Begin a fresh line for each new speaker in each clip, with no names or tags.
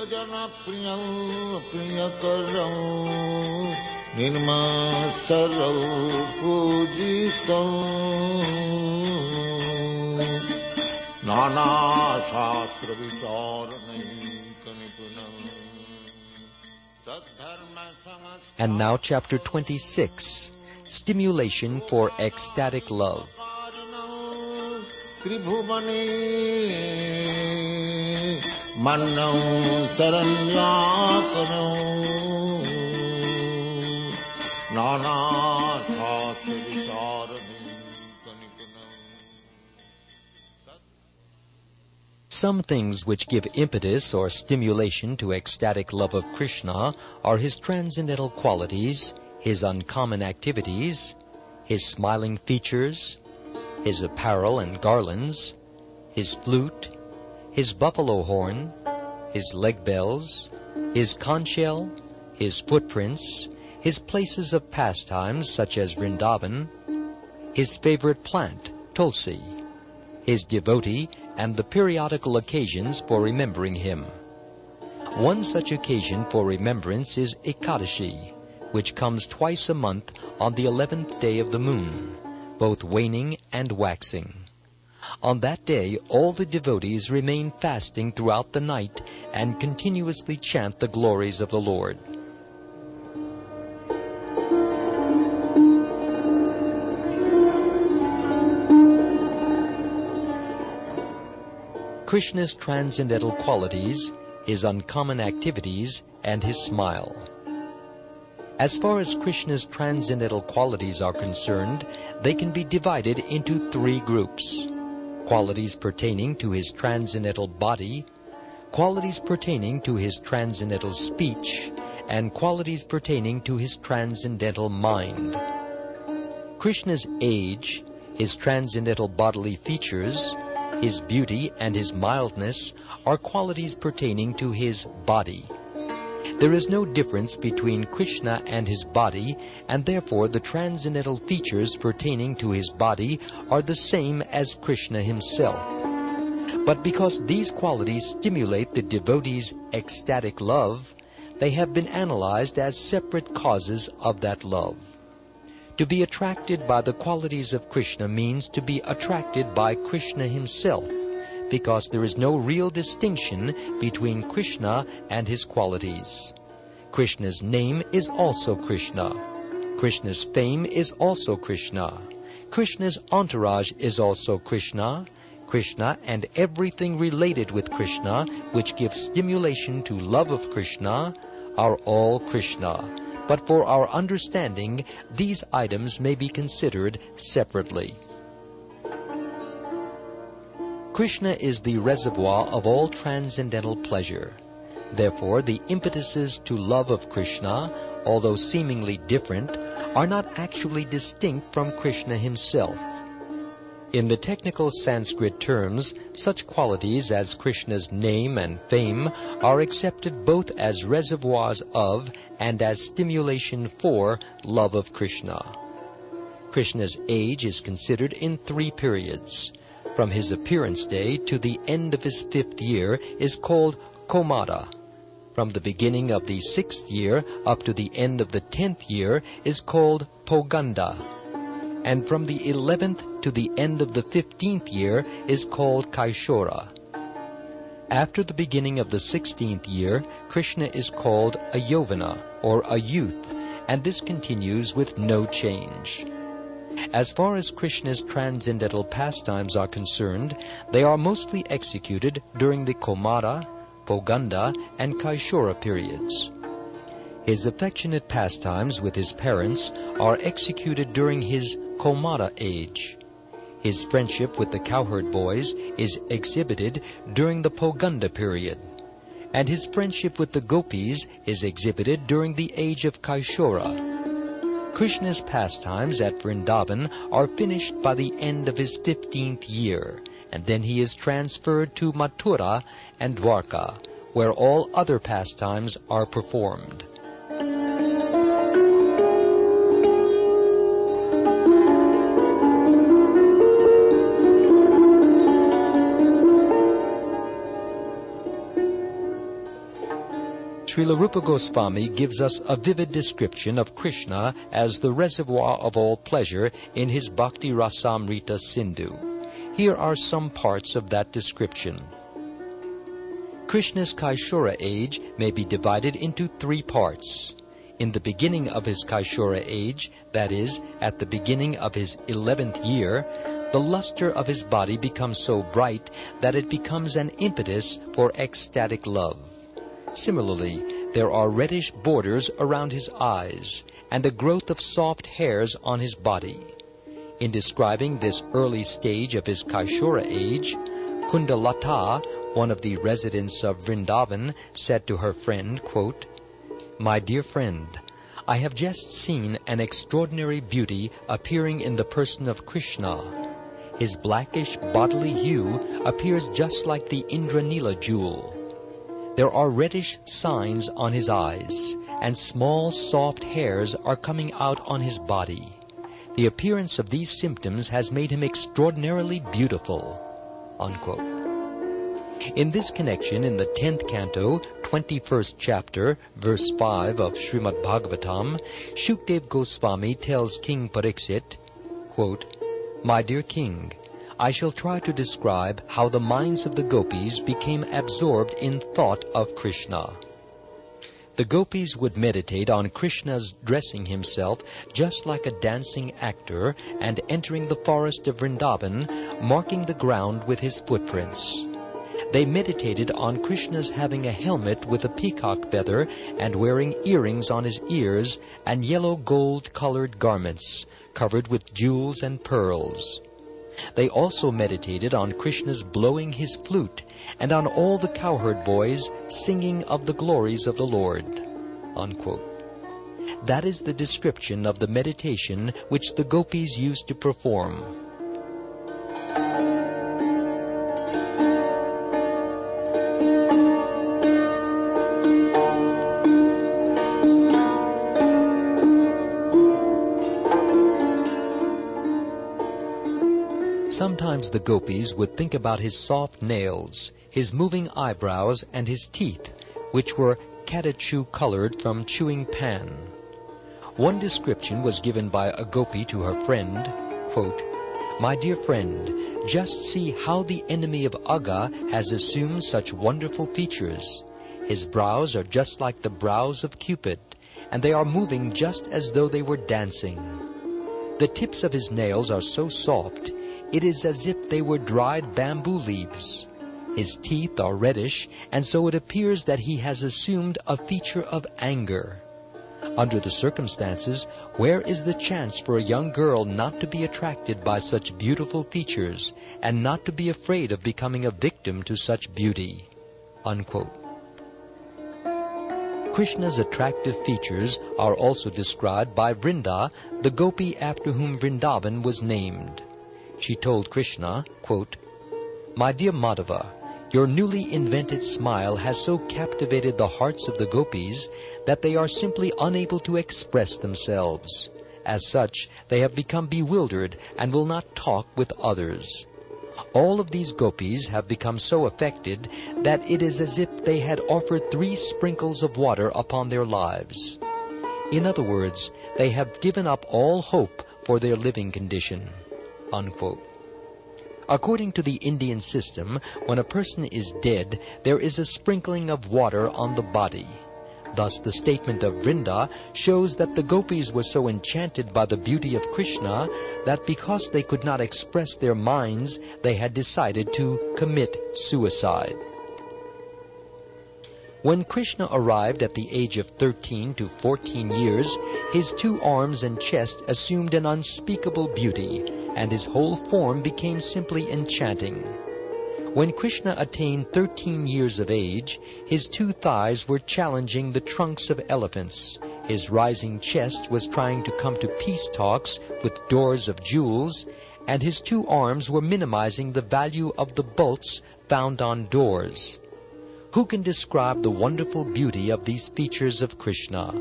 Jana Priyam Priyakaram Nirmasaram Pujitam Nana Shastra Vicharanaikanipuna.
And now chapter 26, Stimulation for Ecstatic Love.
Tribhuvane Mannam Saranyakanam Nana Shastra Vicharanaikanipuna.
Some things which give impetus or stimulation to ecstatic love of Krishna are his transcendental qualities, his uncommon activities, his smiling features, his apparel and garlands, his flute, his buffalo horn, his leg bells, his conch shell, his footprints, his places of pastimes such as Vrindavan, his favorite plant, Tulsi, his devotee, and the periodical occasions for remembering him. One such occasion for remembrance is Ekadashi, which comes twice a month on the 11th day of the moon, both waning and waxing. On that day, all the devotees remain fasting throughout the night and continuously chant the glories of the Lord. Krishna's transcendental qualities, his uncommon activities, and his smile. As far as Krishna's transcendental qualities are concerned, they can be divided into three groups: qualities pertaining to his transcendental body, qualities pertaining to his transcendental speech, and qualities pertaining to his transcendental mind. Krishna's age, his transcendental bodily features, his beauty and his mildness are qualities pertaining to his body. There is no difference between Krishna and his body, and therefore the transcendental features pertaining to his body are the same as Krishna himself. But because these qualities stimulate the devotee's ecstatic love, they have been analyzed as separate causes of that love. To be attracted by the qualities of Krishna means to be attracted by Krishna himself, because there is no real distinction between Krishna and his qualities. Krishna's name is also Krishna. Krishna's fame is also Krishna. Krishna's entourage is also Krishna. Krishna and everything related with Krishna, which gives stimulation to love of Krishna, are all Krishna. But for our understanding, these items may be considered separately. Krishna is the reservoir of all transcendental pleasure. Therefore, the impetuses to love of Krishna, although seemingly different, are not actually distinct from Krishna himself. In the technical Sanskrit terms, such qualities as Krishna's name and fame are accepted both as reservoirs of and as stimulation for love of Krishna. Krishna's age is considered in three periods. From his appearance day to the end of his 5th year is called Kaumada. From the beginning of the 6th year up to the end of the 10th year is called Poganda. And from the 11th to the end of the 15th year is called Kaishora. After the beginning of the 16th year, Krishna is called a Yovana, or a youth, and this continues with no change. As far as Krishna's transcendental pastimes are concerned, they are mostly executed during the Kaumada, Poganda, and Kaishora periods. His affectionate pastimes with his parents are executed during his Kaumada age. His friendship with the cowherd boys is exhibited during the Poganda period, and his friendship with the gopis is exhibited during the age of Kaishora. Krishna's pastimes at Vrindavan are finished by the end of his 15th year, and then he is transferred to Mathura and Dwarka, where all other pastimes are performed. Srila Rupa Goswami gives us a vivid description of Krishna as the reservoir of all pleasure in his Bhakti Rasamrita Sindhu. Here are some parts of that description. Krishna's Kaishora age may be divided into 3 parts. In the beginning of his Kaishora age, that is, at the beginning of his 11th year, the luster of his body becomes so bright that it becomes an impetus for ecstatic love. Similarly, there are reddish borders around his eyes and a growth of soft hairs on his body. In describing this early stage of his Kaishora age, Kundalata, one of the residents of Vrindavan, said to her friend, quote, "My dear friend, I have just seen an extraordinary beauty appearing in the person of Krishna. His blackish bodily hue appears just like the Indranila jewel. There are reddish signs on his eyes, and small soft hairs are coming out on his body. The appearance of these symptoms has made him extraordinarily beautiful." Unquote. In this connection, in the 10th canto, 21st chapter, verse 5 of Srimad Bhagavatam, Shukdev Goswami tells King Pariksit, quote, "My dear king, I shall try to describe how the minds of the gopis became absorbed in thought of Krishna. The gopis would meditate on Krishna's dressing himself just like a dancing actor and entering the forest of Vrindavan, marking the ground with his footprints. They meditated on Krishna's having a helmet with a peacock feather and wearing earrings on his ears and yellow gold-colored garments, covered with jewels and pearls. They also meditated on Krishna's blowing his flute and on all the cowherd boys singing of the glories of the Lord." Unquote. That is the description of the meditation which the gopis used to perform. Sometimes the gopis would think about his soft nails, his moving eyebrows, and his teeth, which were catechu-colored from chewing pan. One description was given by a gopi to her friend, quote, "My dear friend, just see how the enemy of Aga has assumed such wonderful features. His brows are just like the brows of Cupid, and they are moving just as though they were dancing. The tips of his nails are so soft, it is as if they were dried bamboo leaves. His teeth are reddish, and so it appears that he has assumed a feature of anger. Under the circumstances, where is the chance for a young girl not to be attracted by such beautiful features, and not to be afraid of becoming a victim to such beauty?" Unquote. Krishna's attractive features are also described by Vrinda, the gopi after whom Vrindavan was named. She told Krishna, quote, "My dear Madhava, your newly invented smile has so captivated the hearts of the gopis that they are simply unable to express themselves. As such, they have become bewildered and will not talk with others. All of these gopis have become so affected that it is as if they had offered 3 sprinkles of water upon their lives. In other words, they have given up all hope for their living condition." Unquote. According to the Indian system, when a person is dead, there is a sprinkling of water on the body. Thus the statement of Vrinda shows that the gopis were so enchanted by the beauty of Krishna that because they could not express their minds, they had decided to commit suicide. When Krishna arrived at the age of 13 to 14 years, his 2 arms and chest assumed an unspeakable beauty, and his whole form became simply enchanting. When Krishna attained 13 years of age, his 2 thighs were challenging the trunks of elephants. His rising chest was trying to come to peace talks with doors of jewels, and his 2 arms were minimizing the value of the bolts found on doors. Who can describe the wonderful beauty of these features of Krishna?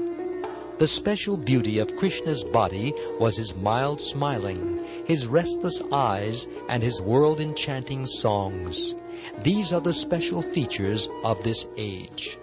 The special beauty of Krishna's body was his mild smiling, his restless eyes, and his world-enchanting songs. These are the special features of this age.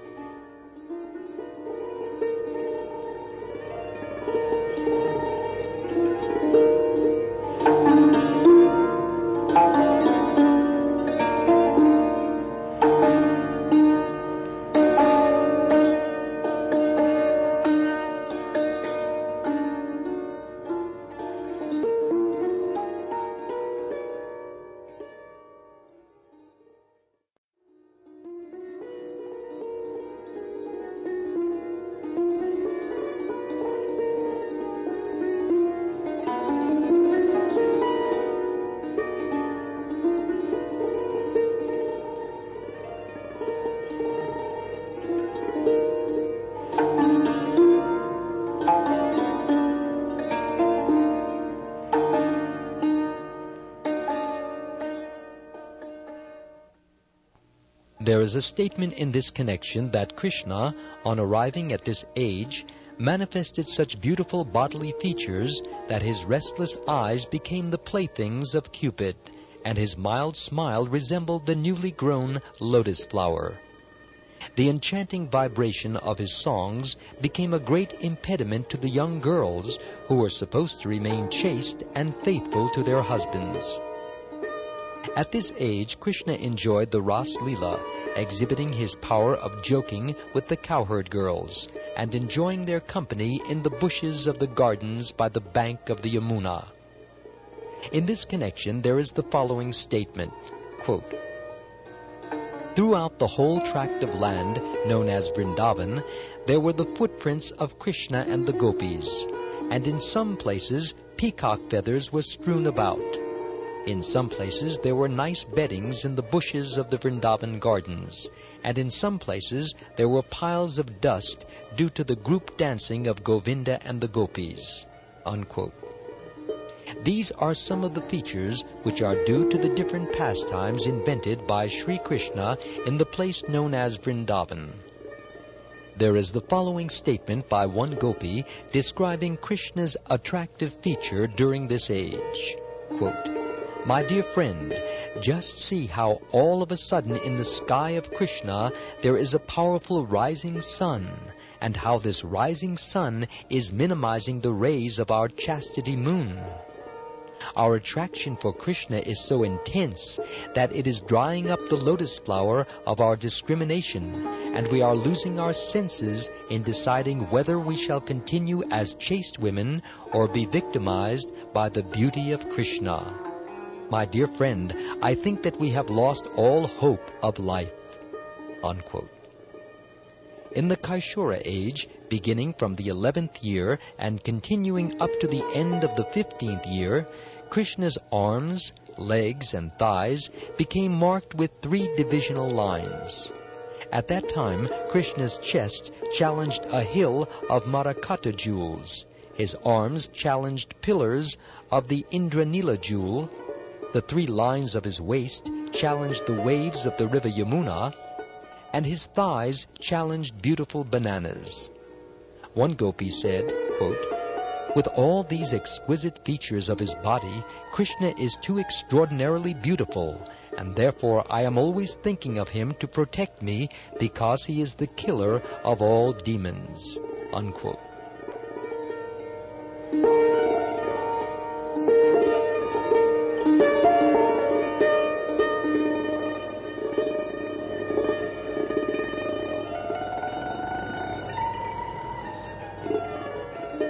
There is a statement in this connection that Krishna, on arriving at this age, manifested such beautiful bodily features that his restless eyes became the playthings of Cupid, and his mild smile resembled the newly grown lotus flower. The enchanting vibration of his songs became a great impediment to the young girls who were supposed to remain chaste and faithful to their husbands. At this age, Krishna enjoyed the Ras Leela, exhibiting his power of joking with the cowherd girls and enjoying their company in the bushes of the gardens by the bank of the Yamuna. In this connection, there is the following statement, quote, "Throughout the whole tract of land known as Vrindavan, there were the footprints of Krishna and the gopis, and in some places peacock feathers were strewn about. In some places there were nice beddings in the bushes of the Vrindavan gardens, and in some places there were piles of dust due to the group dancing of Govinda and the gopis." Unquote. These are some of the features which are due to the different pastimes invented by Sri Krishna in the place known as Vrindavan. There is the following statement by one gopi describing Krishna's attractive feature during this age. Quote, "My dear friend, just see how all of a sudden in the sky of Krishna there is a powerful rising sun, and how this rising sun is minimizing the rays of our chastity moon. Our attraction for Krishna is so intense that it is drying up the lotus flower of our discrimination, and we are losing our senses in deciding whether we shall continue as chaste women or be victimized by the beauty of Krishna. My dear friend, I think that we have lost all hope of life." Unquote. In the Kaishora age, beginning from the 11th year and continuing up to the end of the 15th year, Krishna's arms, legs, and thighs became marked with 3 divisional lines. At that time, Krishna's chest challenged a hill of Marakata jewels. His arms challenged pillars of the Indranila jewel. The 3 lines of his waist challenged the waves of the river Yamuna, and his thighs challenged beautiful bananas. One gopi said, quote, "With all these exquisite features of his body, Krishna is too extraordinarily beautiful, and therefore I am always thinking of him to protect me because he is the killer of all demons." Unquote.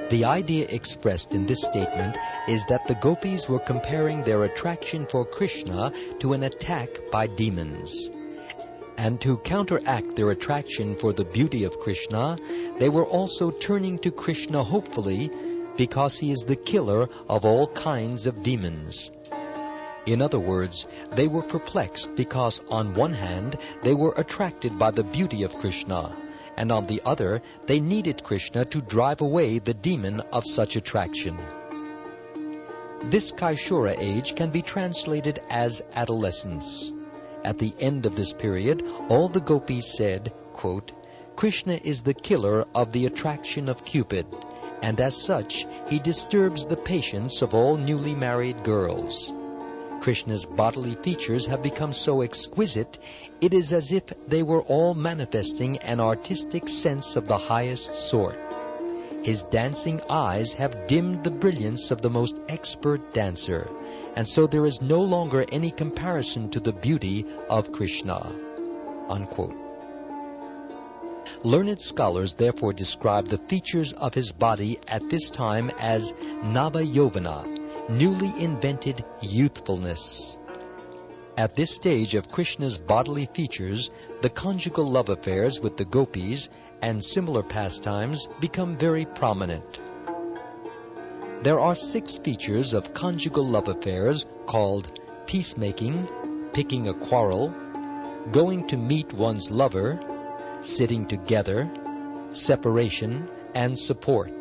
The idea expressed in this statement is that the gopis were comparing their attraction for Krishna to an attack by demons. And to counteract their attraction for the beauty of Krishna, they were also turning to Krishna hopefully because he is the killer of all kinds of demons. In other words, they were perplexed because on one hand they were attracted by the beauty of Krishna, and on the other, they needed Krishna to drive away the demon of such attraction. This Kaishora age can be translated as adolescence. At the end of this period, all the gopis said, quote, "Krishna is the killer of the attraction of Cupid, and as such, he disturbs the patience of all newly married girls. Krishna's bodily features have become so exquisite, it is as if they were all manifesting an artistic sense of the highest sort. His dancing eyes have dimmed the brilliance of the most expert dancer, and so there is no longer any comparison to the beauty of Krishna." Unquote. Learned scholars therefore describe the features of his body at this time as Nava Yovana, newly invented youthfulness. At this stage of Krishna's bodily features, the conjugal love affairs with the gopis and similar pastimes become very prominent. There are 6 features of conjugal love affairs called peacemaking, picking a quarrel, going to meet one's lover, sitting together, separation, and support.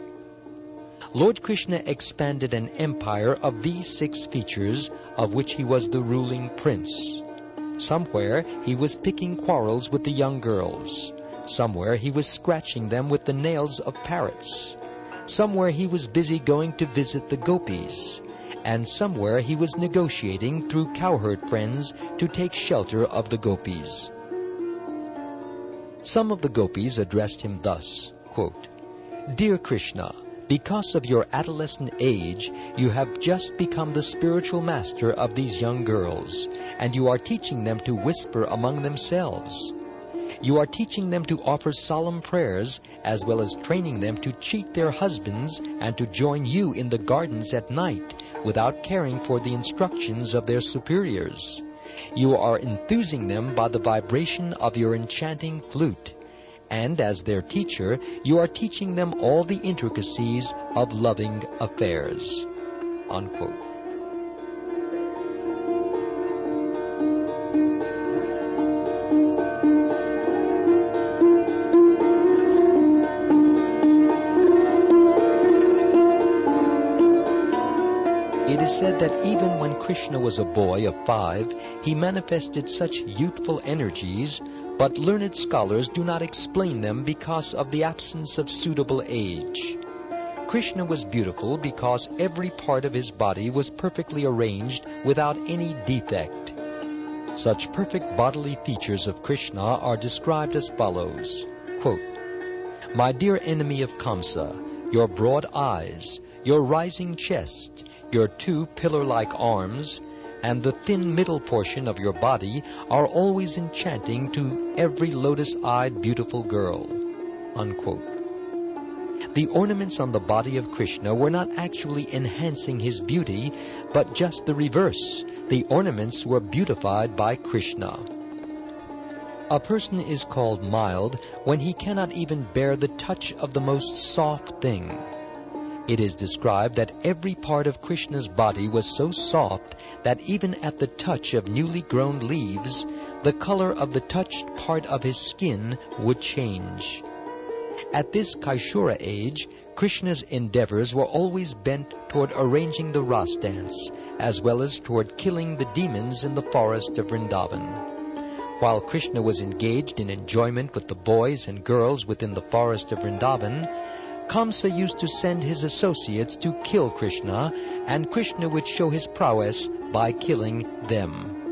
Lord Krishna expanded an empire of these 6 features, of which he was the ruling prince. Somewhere he was picking quarrels with the young girls. Somewhere he was scratching them with the nails of parrots. Somewhere he was busy going to visit the gopis. And somewhere he was negotiating through cowherd friends to take shelter of the gopis. Some of the gopis addressed him thus, quote, "Dear Krishna, because of your adolescent age, you have just become the spiritual master of these young girls, and you are teaching them to whisper among themselves. You are teaching them to offer solemn prayers, as well as training them to cheat their husbands and to join you in the gardens at night without caring for the instructions of their superiors. You are enthusing them by the vibration of your enchanting flute. And as their teacher, you are teaching them all the intricacies of loving affairs." Unquote. It is said that even when Krishna was a boy of 5, he manifested such youthful energies, but learned scholars do not explain them because of the absence of suitable age. Krishna was beautiful because every part of his body was perfectly arranged without any defect. Such perfect bodily features of Krishna are described as follows, quote, "My dear enemy of Kamsa, your broad eyes, your rising chest, your 2 pillar-like arms, and the thin middle portion of your body are always enchanting to every lotus-eyed beautiful girl." Unquote. The ornaments on the body of Krishna were not actually enhancing his beauty, but just the reverse. The ornaments were beautified by Krishna. A person is called mild when he cannot even bear the touch of the most soft thing. It is described that every part of Krishna's body was so soft that even at the touch of newly grown leaves, the color of the touched part of his skin would change. At this Kaishura age, Krishna's endeavors were always bent toward arranging the Ras dance, as well as toward killing the demons in the forest of Vrindavan. While Krishna was engaged in enjoyment with the boys and girls within the forest of Vrindavan, Kamsa used to send his associates to kill Krishna, and Krishna would show his prowess by killing them.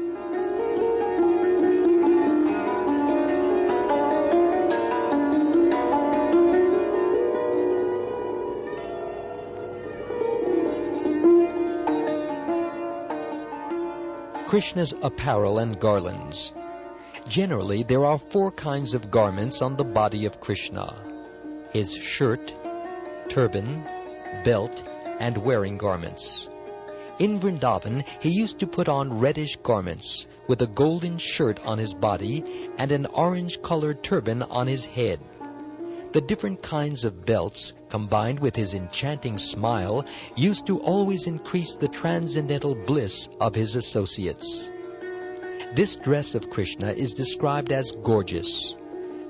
Krishna's apparel and garlands. Generally, there are 4 kinds of garments on the body of Krishna: his shirt, turban, belt, and wearing garments. In Vrindavan, he used to put on reddish garments, with a golden shirt on his body and an orange-colored turban on his head. The different kinds of belts, combined with his enchanting smile, used to always increase the transcendental bliss of his associates. This dress of Krishna is described as gorgeous.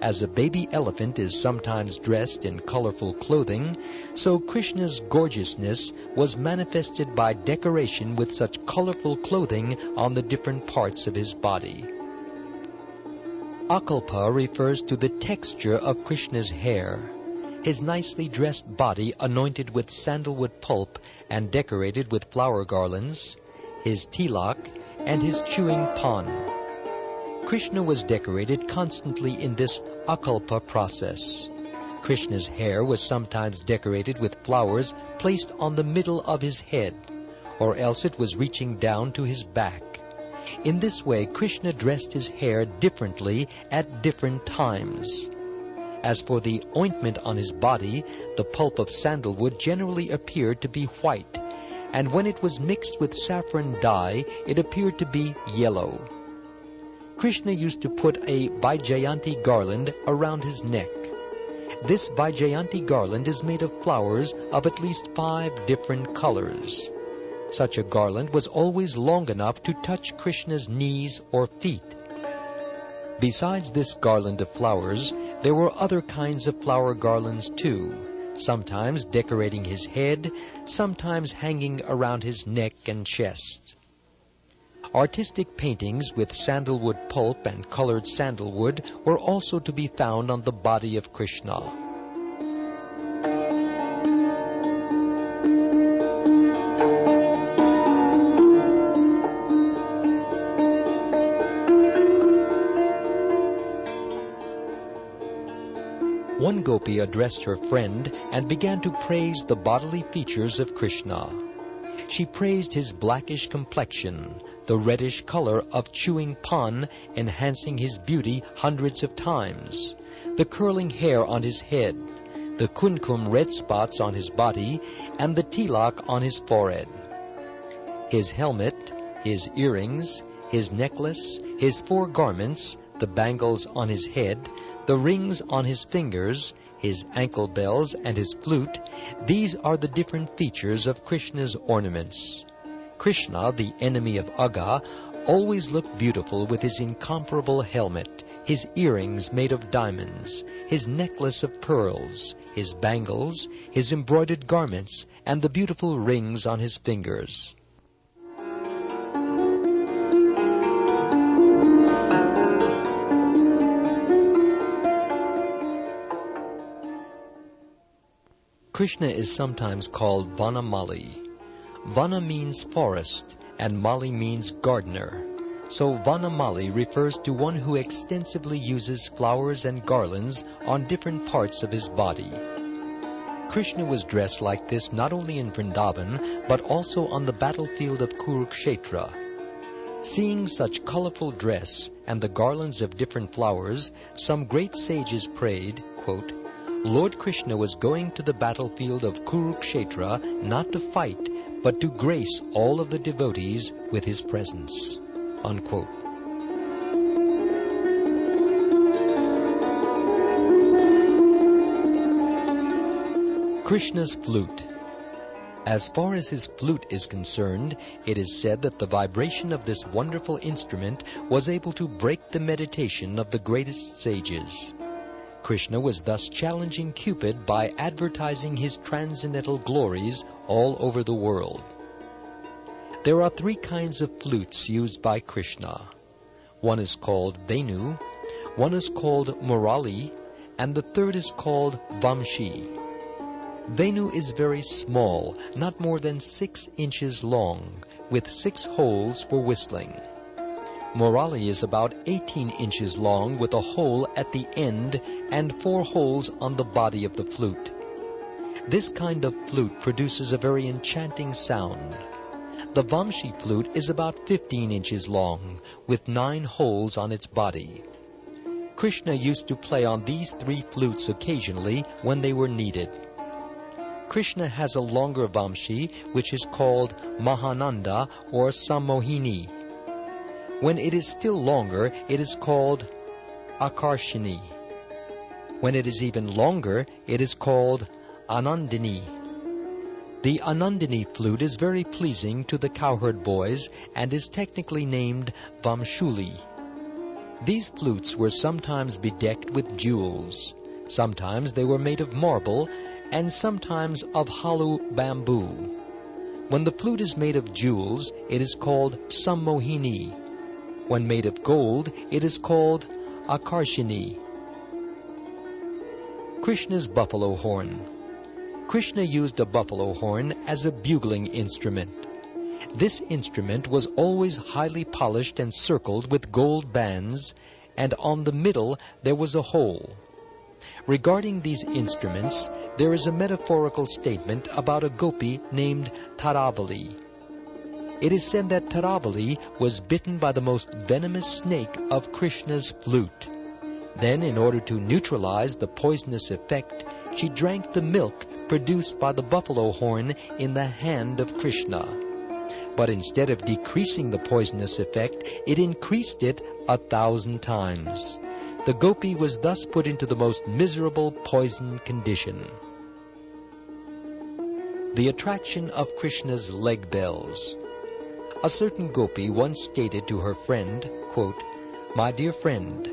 As a baby elephant is sometimes dressed in colorful clothing, so Krishna's gorgeousness was manifested by decoration with such colorful clothing on the different parts of his body. Akalpa refers to the texture of Krishna's hair. His nicely dressed body anointed with sandalwood pulp and decorated with flower garlands, his tilak, and his chewing pan. Krishna was decorated constantly in this akalpa process. Krishna's hair was sometimes decorated with flowers placed on the middle of his head, or else it was reaching down to his back. In this way, Krishna dressed his hair differently at different times. As for the ointment on his body, the pulp of sandalwood generally appeared to be white, and when it was mixed with saffron dye, it appeared to be yellow. Krishna used to put a Vaijayanti garland around his neck. This Vaijayanti garland is made of flowers of at least 5 different colors. Such a garland was always long enough to touch Krishna's knees or feet. Besides this garland of flowers, there were other kinds of flower garlands too, sometimes decorating his head, sometimes hanging around his neck and chest. Artistic paintings with sandalwood pulp and colored sandalwood were also to be found on the body of Krishna. One gopi addressed her friend and began to praise the bodily features of Krishna. She praised his blackish complexion, the reddish color of chewing pan enhancing his beauty hundreds of times, the curling hair on his head, the kumkum red spots on his body, and the tilak on his forehead. His helmet, his earrings, his necklace, his 4 garments, the bangles on his head, the rings on his fingers, his ankle bells, and his flute, these are the different features of Krishna's ornaments. Krishna, the enemy of Aga, always looked beautiful with his incomparable helmet, his earrings made of diamonds, his necklace of pearls, his bangles, his embroidered garments, and the beautiful rings on his fingers. Krishna is sometimes called Vanamali. Vana means forest, and Mali means gardener. So Vanamali refers to one who extensively uses flowers and garlands on different parts of his body. Krishna was dressed like this not only in Vrindavan, but also on the battlefield of Kurukshetra. Seeing such colorful dress and the garlands of different flowers, some great sages prayed, quote, Lord Krishna was going to the battlefield of Kurukshetra not to fight, but to grace all of the devotees with his presence. Unquote. Krishna's flute. As far as his flute is concerned, it is said that the vibration of this wonderful instrument was able to break the meditation of the greatest sages. Krishna was thus challenging Cupid by advertising his transcendental glories all over the world. There are 3 kinds of flutes used by Krishna. One is called Venu, one is called Murali, and the third is called Vamshi. Venu is very small, not more than 6 inches long, with 6 holes for whistling. Murali is about 18 inches long with a hole at the end and 4 holes on the body of the flute. This kind of flute produces a very enchanting sound. The Vamshi flute is about 15 inches long with 9 holes on its body. Krishna used to play on these 3 flutes occasionally when they were needed. Krishna has a longer Vamshi which is called Mahananda or Sammohini. When it is still longer, it is called Akarshini. When it is even longer, it is called Anandini. The Anandini flute is very pleasing to the cowherd boys and is technically named Vamshuli. These flutes were sometimes bedecked with jewels. Sometimes they were made of marble and sometimes of hollow bamboo. When the flute is made of jewels, it is called Sammohini. When made of gold, it is called Akarshini. Krishna's buffalo horn. Krishna used a buffalo horn as a bugling instrument. This instrument was always highly polished and circled with gold bands, and on the middle there was a hole. Regarding these instruments, there is a metaphorical statement about a gopi named Taravali. It is said that Taravali was bitten by the most venomous snake of Krishna's flute. Then, in order to neutralize the poisonous effect, she drank the milk produced by the buffalo horn in the hand of Krishna. But instead of decreasing the poisonous effect, it increased it 1,000 times. The gopi was thus put into the most miserable poisoned condition. The attraction of Krishna's leg bells. A certain gopi once stated to her friend, quote, "My dear friend,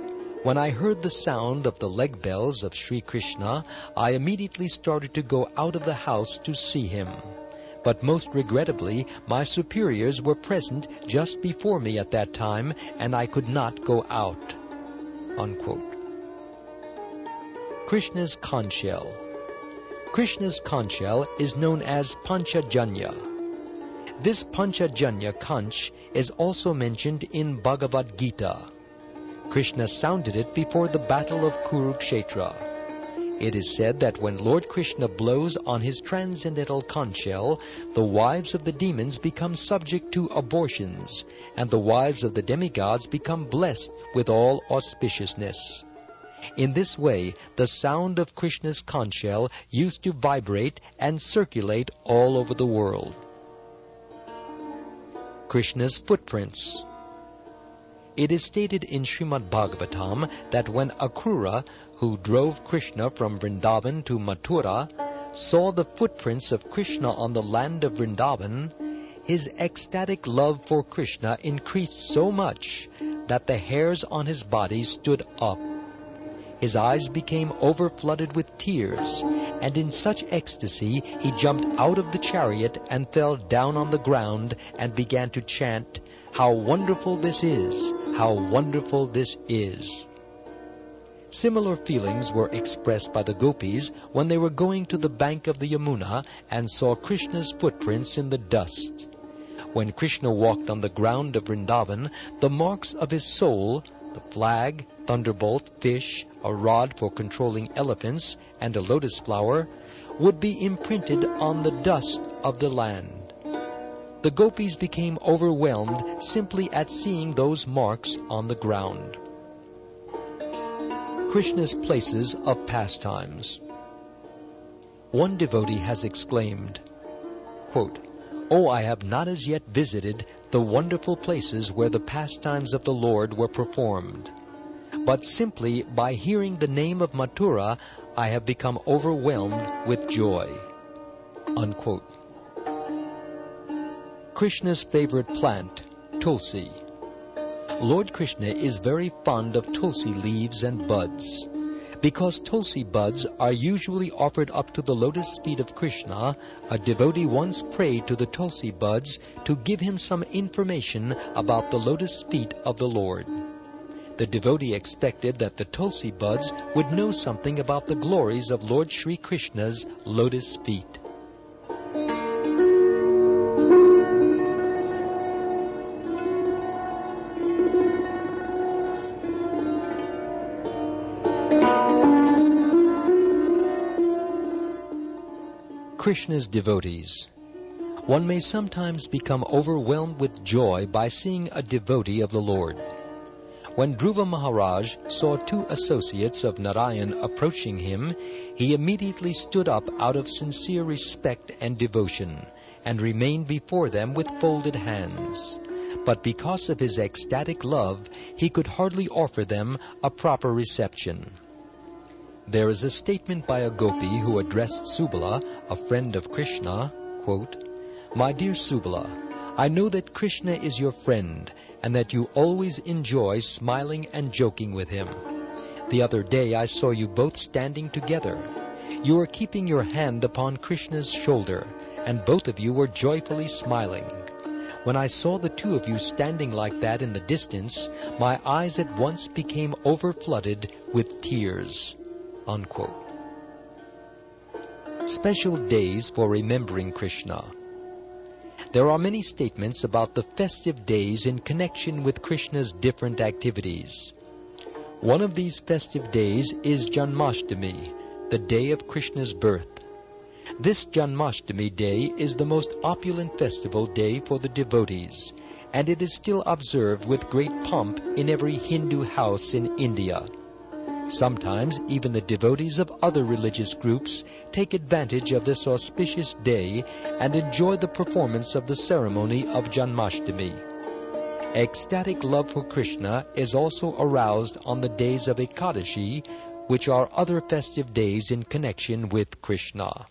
when I heard the sound of the leg bells of Sri Krishna, I immediately started to go out of the house to see him. but most regrettably my superiors were present just before me at that time, and I could not go out." Unquote. Krishna's conch shell. Krishna's conch shell is known as Panchajanya. This Panchajanya conch is also mentioned in Bhagavad Gita. Krishna sounded it before the battle of Kurukshetra. It is said that when Lord Krishna blows on his transcendental conch shell, the wives of the demons become subject to abortions, and the wives of the demigods become blessed with all auspiciousness. In this way, the sound of Krishna's conch shell used to vibrate and circulate all over the world. Krishna's footprints. It is stated in Srimad Bhagavatam that when Akrura, who drove Krishna from Vrindavan to Mathura, saw the footprints of Krishna on the land of Vrindavan, his ecstatic love for Krishna increased so much that the hairs on his body stood up. His eyes became overflooded with tears, and in such ecstasy he jumped out of the chariot and fell down on the ground and began to chant, "How wonderful this is! How wonderful this is!" Similar feelings were expressed by the gopis when they were going to the bank of the Yamuna and saw Krishna's footprints in the dust. When Krishna walked on the ground of Vrindavan, the marks of his soul, the flag, thunderbolt, fish, a rod for controlling elephants, and a lotus flower, would be imprinted on the dust of the land. The gopis became overwhelmed simply at seeing those marks on the ground. Krishna's places of pastimes. One devotee has exclaimed, quote, "Oh, I have not as yet visited the wonderful places where the pastimes of the Lord were performed, but simply by hearing the name of Mathura, I have become overwhelmed with joy." Unquote. Krishna's favorite plant, Tulsi. Lord Krishna is very fond of Tulsi leaves and buds. Because Tulsi buds are usually offered up to the lotus feet of Krishna, a devotee once prayed to the Tulsi buds to give him some information about the lotus feet of the Lord. The devotee expected that the Tulsi buds would know something about the glories of Lord Sri Krishna's lotus feet. Krishna's devotees. One may sometimes become overwhelmed with joy by seeing a devotee of the Lord. When Dhruva Maharaj saw two associates of Narayan approaching him, he immediately stood up out of sincere respect and devotion, and remained before them with folded hands. But because of his ecstatic love, he could hardly offer them a proper reception. There is a statement by a gopi who addressed Subala, a friend of Krishna, quote, "My dear Subala, I know that Krishna is your friend, and that you always enjoy smiling and joking with him. The other day I saw you both standing together. You were keeping your hand upon Krishna's shoulder, and both of you were joyfully smiling. When I saw the two of you standing like that in the distance, my eyes at once became overflooded with tears." Unquote. Special days for remembering Krishna. There are many statements about the festive days in connection with Krishna's different activities. One of these festive days is Janmashtami, the day of Krishna's birth. This Janmashtami day is the most opulent festival day for the devotees, and it is still observed with great pomp in every Hindu house in India. Sometimes even the devotees of other religious groups take advantage of this auspicious day and enjoy the performance of the ceremony of Janmashtami. Ecstatic love for Krishna is also aroused on the days of Ekadashi, which are other festive days in connection with Krishna.